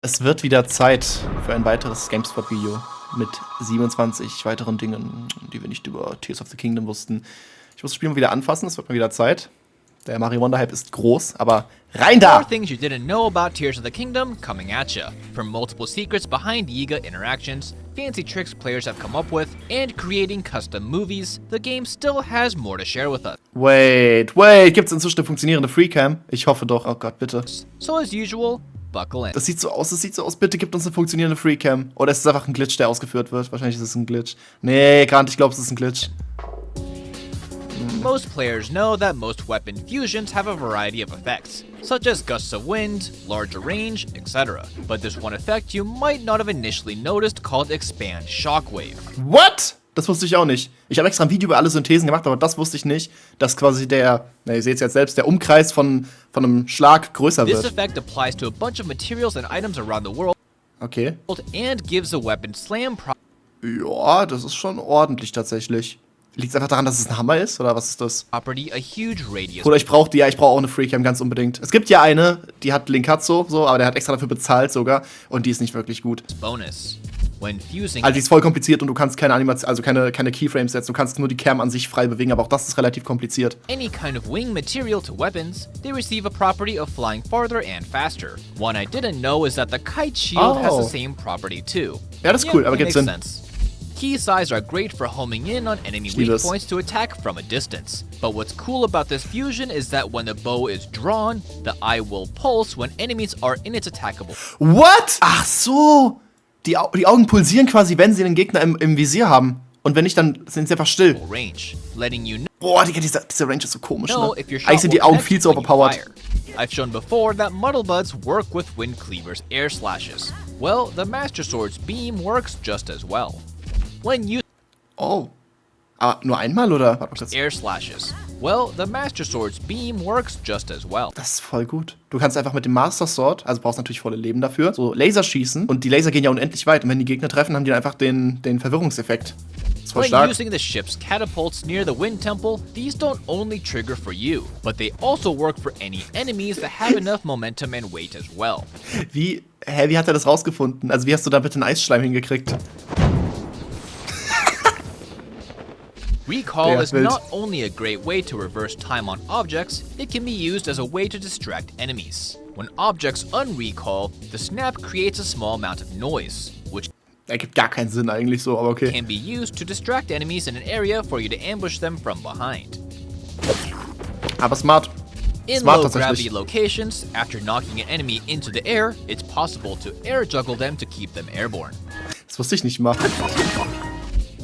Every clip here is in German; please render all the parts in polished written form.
Es wird wieder Zeit für ein weiteres GameSpot-Video mit 27 weiteren Dingen, die wir nicht über Tears of the Kingdom wussten. Ich muss das Spiel mal wieder anfassen, es wird mal wieder Zeit. Der Mario Wonder-Hype ist groß, aber rein da! More things you didn't know about Tears of the Kingdom coming at ya. From multiple secrets behind Yiga interactions, fancy tricks players have come up with, and creating custom movies, the game still has more to share with us. Wait, gibt's inzwischen eine funktionierende Freecam? Ich hoffe doch, oh Gott, bitte. So as usual, buckle in. Das sieht so aus, bitte gibt uns eine funktionierende Freecam. Oder ist es einfach ein Glitch, der ausgeführt wird? Wahrscheinlich ist es ein Glitch. Nee, Grant, ich glaube, es ist ein Glitch. Most players know that most weapon fusions have a variety of effects, such as gusts of wind, larger range, etc. But there's one effect you might not have initially noticed called Expand Shockwave. What? Das wusste ich auch nicht. Ich habe extra ein Video über alle Synthesen gemacht, aber das wusste ich nicht, dass quasi ihr seht es jetzt selbst, der Umkreis von einem Schlag größer This wird. effect applies to a bunch of materials and items around the world Okay. and gives a weapon slam Ja, das ist schon ordentlich tatsächlich. Liegt es einfach daran, dass es ein Hammer ist, oder was ist das? property a huge radius. Oder ich brauche auch eine Freecam ganz unbedingt. Es gibt ja eine, die hat Linkazzo, so, aber der hat extra dafür bezahlt sogar und die ist nicht wirklich gut. Bonus. When fusing Also die ist voll kompliziert und du kannst keine Animation, also keine Keyframes setzen, du kannst nur die Cam an sich frei bewegen, aber auch das ist relativ kompliziert. any kind of wing material to weapons, they receive a property of flying farther and faster. One I didn't know is that the kite shield has the same property too. Ja, das ist cool, aber it gibt's makes Sinn. sense. Key size are great for homing in on enemy liebe weak es. points to attack from a distance. But what's cool about this fusion is that when the bow is drawn, the eye will pulse when enemies are in its attackable What? Ach so! Die Augen pulsieren quasi, wenn sie den Gegner im Visier haben. Und wenn nicht, dann sind sie einfach still. range, letting you Boah, Digga, diese Range ist so komisch, know ne? if your shot Eigentlich sind will die Augen connect viel zu when you overpowered. fire. I've shown before that Muddle Buds work with Wind Cleaver's air slashes. Well, the Master Sword's beam works just as well. When you Oh. Aber nur einmal, oder? Warte mal kurz. air slashes. Well, the Master Sword's beam works just as well. Das ist voll gut. Du kannst einfach mit dem Master Sword, also brauchst natürlich volle Leben dafür, so Laser schießen. Und die Laser gehen ja unendlich weit. Und wenn die Gegner treffen, haben die dann einfach den Verwirrungseffekt. Das ist voll When stark. using the ship's catapults near the Wind Temple, these don't only trigger for you, but they also work for any enemies that have enough momentum and weight as well. Wie hat er das rausgefunden? Also wie hast du da bitte einen Eisschleim hingekriegt? Recall Ja, is wild. not only a great way to reverse time on objects, it can be used as a way to distract enemies. When objects unrecall, the snap creates a small amount of noise, which Ergibt gar keinen Sinn eigentlich so, aber okay. can be used to distract enemies in an area for you to ambush them from behind. Aber smart. In Smart low tatsächlich. gravity locations, after knocking an enemy into the air, it's possible to air juggle them to keep them airborne. Das wusste ich nicht mal.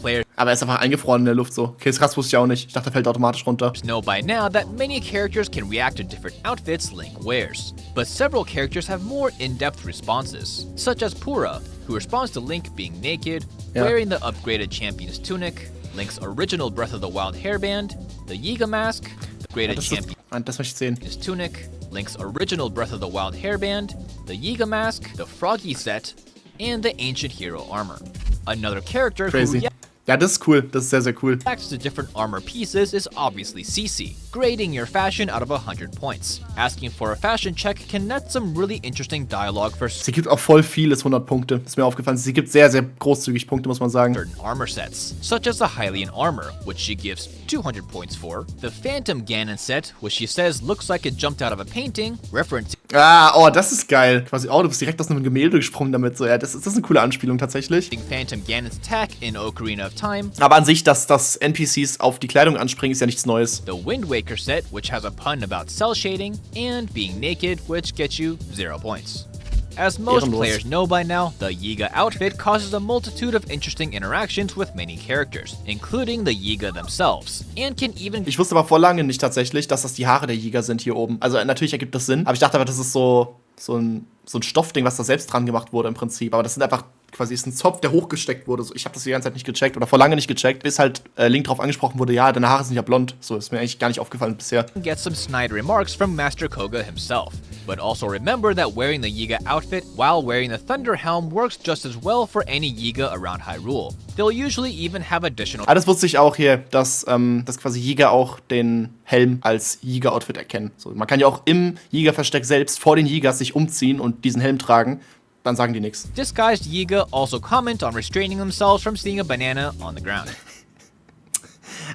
Players Aber er ist einfach eingefroren in der Luft so. Okay, das krass wusste ich auch nicht. Ich dachte, er fällt automatisch runter. know by now that many characters can react to different outfits Link wears, but several characters have more in-depth responses, such as Pura, who responds to Link being naked, Yeah. wearing the upgraded champion's tunic, Link's original Breath of the Wild hairband, the Yiga mask, the upgraded Das möchte ich sehen. champion's tunic, Link's original Breath of the Wild hairband, the Yiga mask, the Froggy set, and the ancient hero armor. Another character Crazy. who Ja, das ist cool. Das ist sehr, sehr cool. reacts to different armor pieces is obviously CC, grading your fashion out of 100 points. Asking for a fashion check can net some really interesting dialogue for Sie gibt auch voll vieles 100 Punkte. Ist mir aufgefallen. Sie gibt sehr, sehr großzügig Punkte, muss man sagen. certain armor sets, such as the Hylian armor, which she gives 200 points for, the Phantom Ganon set, which she says looks like it jumped out of a painting, referencing Ah, oh, das ist geil. Quasi, oh, du bist direkt aus einem Gemälde gesprungen damit. So, ja, das ist eine coole Anspielung tatsächlich. Phantom Ganon's attack in Ocarina of Time, Aber an sich, dass NPCs auf die Kleidung anspringen, ist ja nichts Neues. the Wind Waker set, which has a pun about cell shading, and being naked, which gets you 0 points. As most Ehrenlos. players know by now, the Yiga outfit causes a multitude of interesting interactions with many characters, including the Yiga themselves, and can even Ich wusste aber vor lange nicht tatsächlich, dass das die Haare der Jäger sind hier oben. Also natürlich ergibt das Sinn, aber ich dachte aber, das ist so ein Stoffding, was da selbst dran gemacht wurde im Prinzip. Aber das sind einfach quasi ist ein Zopf, der hochgesteckt wurde. So, ich habe das die ganze Zeit nicht gecheckt oder vor lange nicht gecheckt, bis halt Link drauf angesprochen wurde, ja, deine Haare sind ja blond. So, ist mir eigentlich gar nicht aufgefallen bisher. get some snide remarks from Master Koga himself. But also remember that wearing the Yiga outfit while wearing the Thunder Helm works just as well for any Yiga around Hyrule. They'll usually even have additional Ah, das wusste ich auch hier, dass quasi Jäger auch den Helm als Jäger-Outfit erkennen. So, man kann ja auch im Jägerversteck selbst vor den Jägers sich umziehen und diesen Helm tragen. dann sagen die nichts. Disguised Yiga also comment on restraining themselves from seeing a banana on the ground.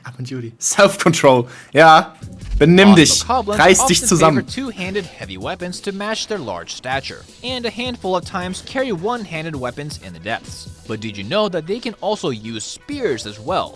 Ab und Judy. Self-Control. Ja. Benimm dich. Reiß dich zusammen. Two-handed heavy weapons to match their large stature, and a handful of times carry one-handed weapons in the depths. But did you know that they can also use spears as well?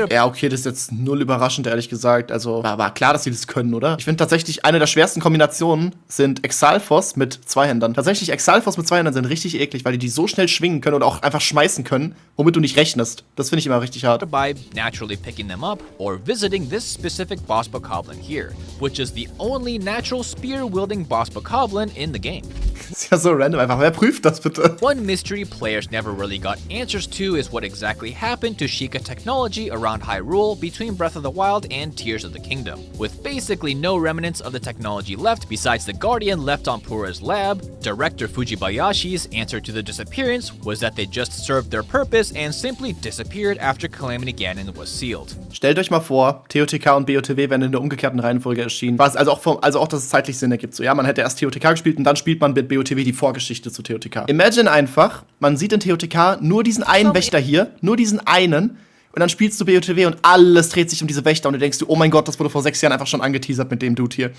Ja, okay, das ist jetzt null überraschend, ehrlich gesagt. Also, war klar, dass sie das können, oder? Ich finde tatsächlich, eine der schwersten Kombinationen sind Exalfos mit Zweihändern. Tatsächlich, Exalfos mit Zweihändern sind richtig eklig, weil die so schnell schwingen können oder auch einfach schmeißen können, womit du nicht rechnest. Das finde ich immer richtig hart. By naturally picking them up or visiting this specific boss bokoblin here, which is the only natural spear-wielding boss bokoblin in the game. Ist ja so random einfach. Wer prüft das bitte? One mystery players never really got answers to is what exactly happened to Sheikah technology around Hyrule between Breath of the Wild and Tears of the Kingdom. With basically no remnants of the technology left besides the Guardian left on Pura's lab, Director Fujibayashi's answer to the disappearance was that they just served their purpose and simply disappeared after Calamity Ganon was sealed. Stellt euch mal vor, TotK und BOTW werden in der umgekehrten Reihenfolge erschienen. Also auch, dass es zeitlich Sinn ergibt. So, ja, man hätte erst TotK gespielt und dann spielt man mit BOTW die Vorgeschichte zu TotK. Imagine einfach, man sieht in TotK nur diesen einen Wächter hier, nur diesen einen, und dann spielst du BOTW und alles dreht sich um diese Wächter und du denkst, oh mein Gott, das wurde vor 6 Jahren einfach schon angeteasert mit dem Dude hier.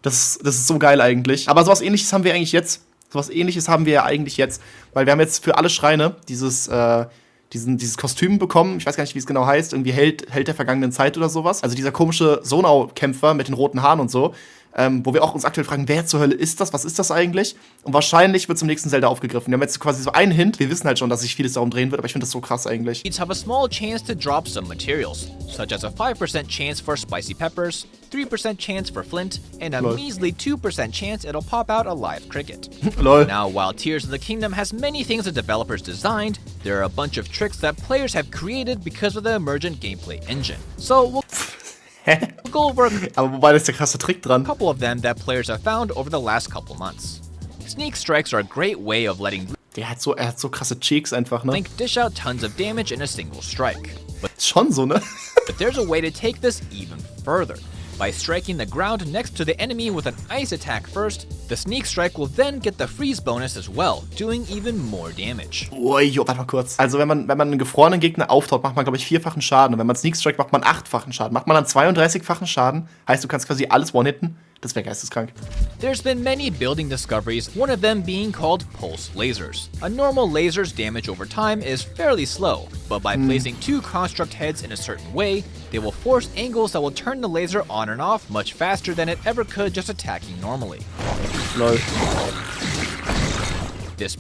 Das ist so geil eigentlich. Aber sowas Ähnliches haben wir eigentlich jetzt. Weil wir haben jetzt für alle Schreine dieses Kostüm bekommen. Ich weiß gar nicht, wie es genau heißt. Irgendwie Held der vergangenen Zeit oder sowas. Also dieser komische Sonau-Kämpfer mit den roten Haaren und so. Wo wir auch uns aktuell fragen, wer zur Hölle ist das? Was ist das eigentlich? Und wahrscheinlich wird zum nächsten Zelda aufgegriffen. Wir haben jetzt quasi so einen Hint. Wir wissen halt schon, dass sich vieles darum drehen wird, aber ich finde das so krass eigentlich. These have a small chance to drop some materials, such as a 5% chance for spicy peppers, 3% chance for flint, and a measly 2% chance it'll pop out a live cricket. Lol. Now, while Tears of the Kingdom has many things the developers designed, there are a bunch of tricks that players have created because of the emergent gameplay engine. So we'll go over Aber wobei, das ist der krasse Trick dran. a couple of them that players have found over the last couple months. Sneak strikes are a great way of letting Er hat so krasse Cheeks einfach, ne? Reflink dish out tons of damage in a single strike. Ist schon so, ne? But there's a way to take this even further. By striking the ground next to the enemy with an ice attack first, the sneak strike will then get the freeze bonus as well, doing even more damage. Uijo, warte mal kurz. Also wenn man einen gefrorenen Gegner auftaucht, macht man, glaube ich, 4-fachen Schaden. Und wenn man Sneak Strike macht man 8-fachen Schaden. Macht man dann 32-fachen Schaden, heißt, du kannst quasi alles one-hitten. Das wäre geisteskrank. There's been many building discoveries, one of them being called pulse lasers. A normal laser's damage over time is fairly slow, but by placing 2 construct heads in a certain way, they will force angles that will turn the laser on and off much faster than it ever could just attacking normally. Lol.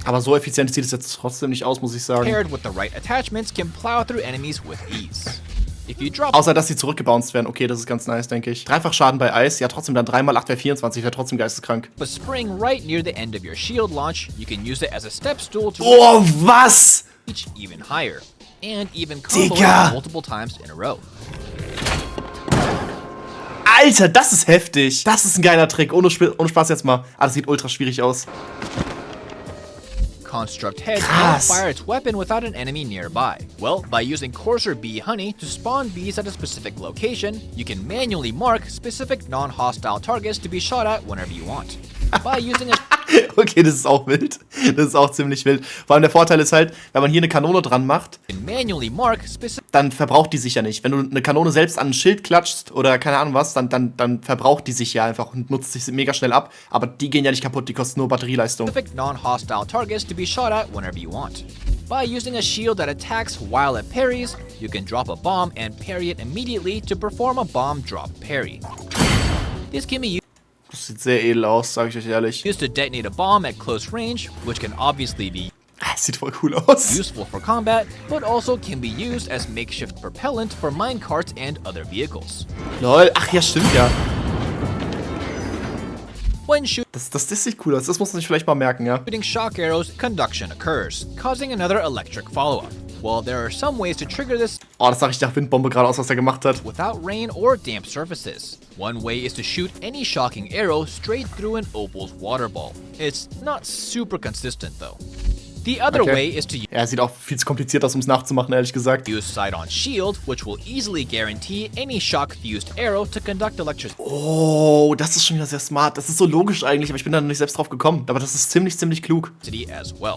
Aber so effizient sieht es jetzt trotzdem nicht aus, muss ich sagen. Paired with the right attachments can plow through enemies with ease. If you drop Außer, dass sie zurückgebounced werden. Okay, das ist ganz nice, denke ich. 3-fach Schaden bei Eis. Ja, trotzdem dann 3x8 wäre 24. Wäre trotzdem geisteskrank. a spring right near the end of your shield launch, you can use it as a step stool to Oh, was? reach even higher. And even combo Digga. it multiple times in a row. Alter, das ist heftig. Das ist ein geiler Trick. Ohne Spaß jetzt mal. Ah, das sieht ultra schwierig aus. Construct head Krass. and fire its weapon without an enemy nearby. Well, by using coarser bee honey to spawn bees at a specific location, you can manually mark specific non-hostile targets to be shot at whenever you want. By using a Okay, das ist auch wild. Das ist auch ziemlich wild. Vor allem der Vorteil ist halt, wenn man hier eine Kanone dran macht, manually mark specific dann verbraucht die sich ja nicht. Wenn du eine Kanone selbst an ein Schild klatschst oder keine Ahnung was, dann verbraucht die sich ja einfach und nutzt sich mega schnell ab. Aber die gehen ja nicht kaputt, die kosten nur Batterieleistung. non-hostile targets to be shot at whenever you want. By using a shield that attacks while it parries, you can drop a bomb and parry it immediately to perform a bomb drop parry. This can be Das sieht sehr edel aus, sage ich euch ehrlich. used to detonate a bomb at close range, which can obviously be Das sieht voll cool aus. useful for combat, but also can be used as makeshift propellant for minecarts and other vehicles. Lol, ach ja, stimmt ja. When shooting Das sieht cool aus, das muss man sich vielleicht mal merken, ja. shock arrows, conduction occurs, causing another electric follow-up. While there are some ways to trigger this Oh, das sah richtig nach Windbombe gerade aus, was er gemacht hat. without rain or damp surfaces. One way is to shoot any shocking arrow straight through an opal's water ball. It's not super consistent though. The other way is to Ja, sieht auch viel zu kompliziert aus, um es nachzumachen, ehrlich gesagt. use Sight on Shield, which will easily guarantee any shock-fused arrow to conduct electricity Oh, das ist schon wieder sehr smart. Das ist so logisch eigentlich, aber ich bin da noch nicht selbst drauf gekommen. Aber das ist ziemlich klug. as well.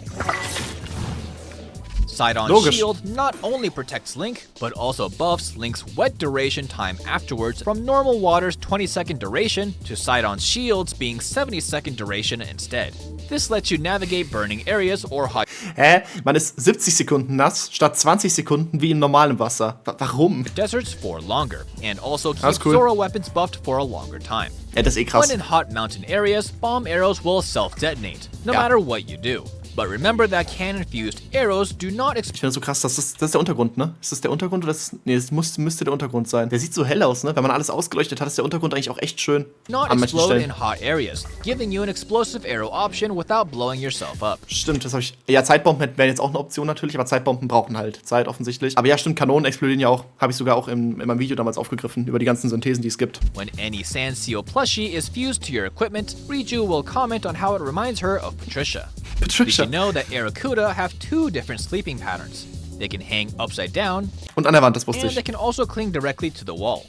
Sight on Logisch. Shield not only protects Link, but also buffs Link's wet duration time afterwards from normal water's 20-second duration to Sight on Shield's being 70-second duration instead. This lets you navigate burning areas or hot Hä? Man ist 70 Sekunden nass, statt 20 Sekunden wie in normalem Wasser. Warum? deserts for longer, and also That's keep cool. Zoro weapons buffed for a longer time. Ja, das ist eh krass. When in hot mountain areas, bomb arrows will self-detonate, no Ja. matter what you do. But remember that cannon-fused arrows do not Ich finde das so krass, das ist der Untergrund, ne? Ist das der Untergrund oder nee, das müsste der Untergrund sein. Der sieht so hell aus, ne? Wenn man alles ausgeleuchtet hat, ist der Untergrund eigentlich auch echt schön. not An manchen explode Stellen. in hot areas, giving you an explosive arrow option without blowing yourself up. Stimmt, das habe ich. Ja, Zeitbomben wären jetzt auch eine Option natürlich, aber Zeitbomben brauchen halt Zeit offensichtlich. Aber ja, stimmt, Kanonen explodieren ja auch. Habe ich sogar auch in meinem Video damals aufgegriffen, über die ganzen Synthesen, die es gibt. When any Sand Seal plushie is fused to your equipment, Riju will comment on how it reminds her of Patricia. Did Patricia. you know that Aracuda have two different sleeping patterns? They can hang upside down, Und an der Wand, das wusste and they ich. can also cling directly to the wall.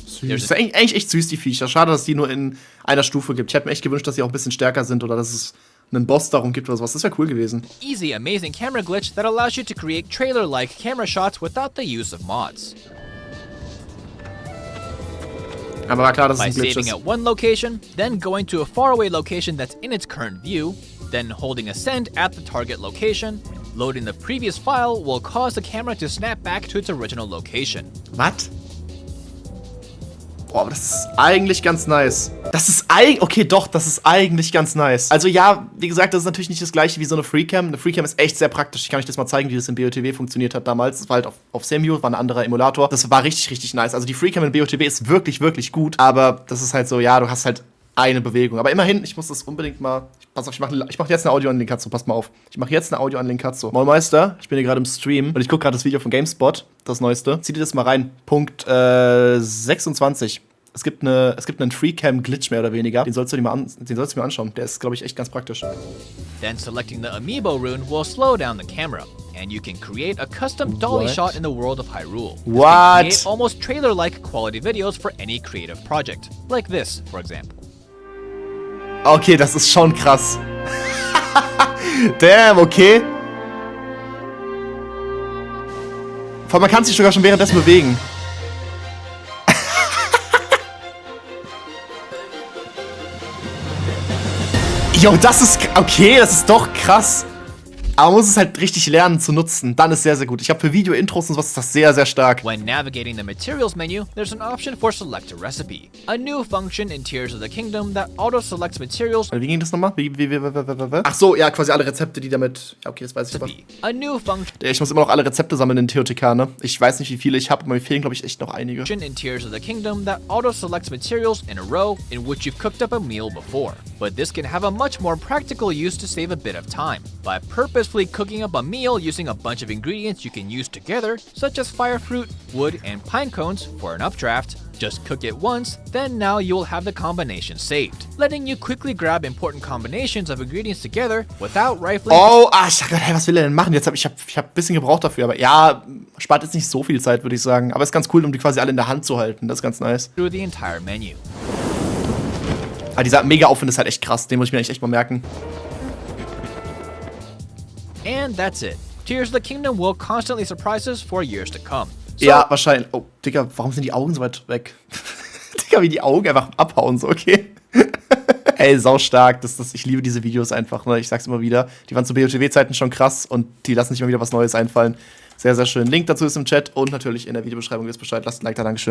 Süß. Das ist eigentlich echt süß, die Viecher. Schade, dass es die nur in einer Stufe gibt. Ich hätte mir echt gewünscht, dass sie auch ein bisschen stärker sind oder dass es einen Boss darum gibt oder sowas. Das wäre cool gewesen. Easy, amazing camera glitch that allows you to create trailer-like camera shots without the use of mods. Aber war klar, dass es By ein Glitch saving ist. at one location, then going to a faraway location that's in its current view, then holding ascend at the target location, loading the previous file will cause the camera to snap back to its original location. Was? Boah, aber das ist eigentlich ganz nice. Das ist eigentlich. Okay, doch, das ist eigentlich ganz nice. Also, ja, wie gesagt, das ist natürlich nicht das gleiche wie so eine Freecam. Eine Freecam ist echt sehr praktisch. Ich kann euch das mal zeigen, wie das in BOTW funktioniert hat damals. Das war halt auf Samu, war ein anderer Emulator. Das war richtig nice. Also, die Freecam in BOTW ist wirklich gut. Aber das ist halt so, ja, du hast halt eine Bewegung. Aber immerhin, ich muss das unbedingt mal. Pass auf, ich mach jetzt eine Audio an Linkatsu, pass mal auf. Ich mache jetzt eine Audio an Linkatsu. Moin Meister, ich bin hier gerade im Stream und ich gucke gerade das Video von GameSpot, das neueste. Zieh dir das mal rein. Punkt 26. Es gibt einen Freecam-Glitch mehr oder weniger. Den sollst du dir mal anschauen. Der ist, glaube ich, echt ganz praktisch. Then selecting the Amiibo rune will slow down the camera, and you can create a custom dolly What? shot in the world of Hyrule. This can What? create almost trailer-like quality videos for any creative project, like this, for example. Okay, das ist schon krass. Damn, okay. Vor allem, man kann sich sogar schon währenddessen bewegen. Jo, das ist. Okay, das ist doch krass. Aber man muss es halt richtig lernen zu nutzen. Dann ist sehr gut. Ich habe für Video-Intros und sowas ist das sehr stark. When navigating the materials menu, there's an option for select a recipe, a new function in Tears of the Kingdom that auto-selects materials Wie ging das nochmal? Ach so, ja, quasi alle Rezepte, die damit. Ja, okay, das weiß ich aber. a new function Ich muss immer noch alle Rezepte sammeln in TotK, ne? Ich weiß nicht, wie viele ich habe, aber mir fehlen, glaube ich, echt noch einige. in Tears of the Kingdom that auto-selects materials in a row in which you've cooked up a meal before. But this can have a much more practical use to save a bit of time. By purposefully cooking up a meal using a bunch of ingredients you can use together, such as fire fruit, wood, and pine cones for an updraft, just cook it once, then now you will have the combination saved, letting you quickly grab important combinations of ingredients together without rifling Oh, ich dachte, hey, was will er denn machen? Ich hab ein bisschen gebraucht dafür, aber ja, spart jetzt nicht so viel Zeit, würde ich sagen. Aber ist ganz cool, um die quasi alle in der Hand zu halten. Das ist ganz nice. through the entire menu. Aber dieser Mega-Aufwand ist halt echt krass. Den muss ich mir echt mal merken. And that's it. Tears of the Kingdom will constantly surprise us for years to come. So, Ja, wahrscheinlich. Oh, Digga, warum sind die Augen so weit weg? Digga, wie die Augen einfach abhauen, so, okay. Ey, saustark. Ich liebe diese Videos einfach, ne? Ich sag's immer wieder. Die waren zu BOTW-Zeiten schon krass und die lassen sich immer wieder was Neues einfallen. Sehr schön. Link dazu ist im Chat und natürlich in der Videobeschreibung ist Bescheid. Lasst ein Like da, Dankeschön.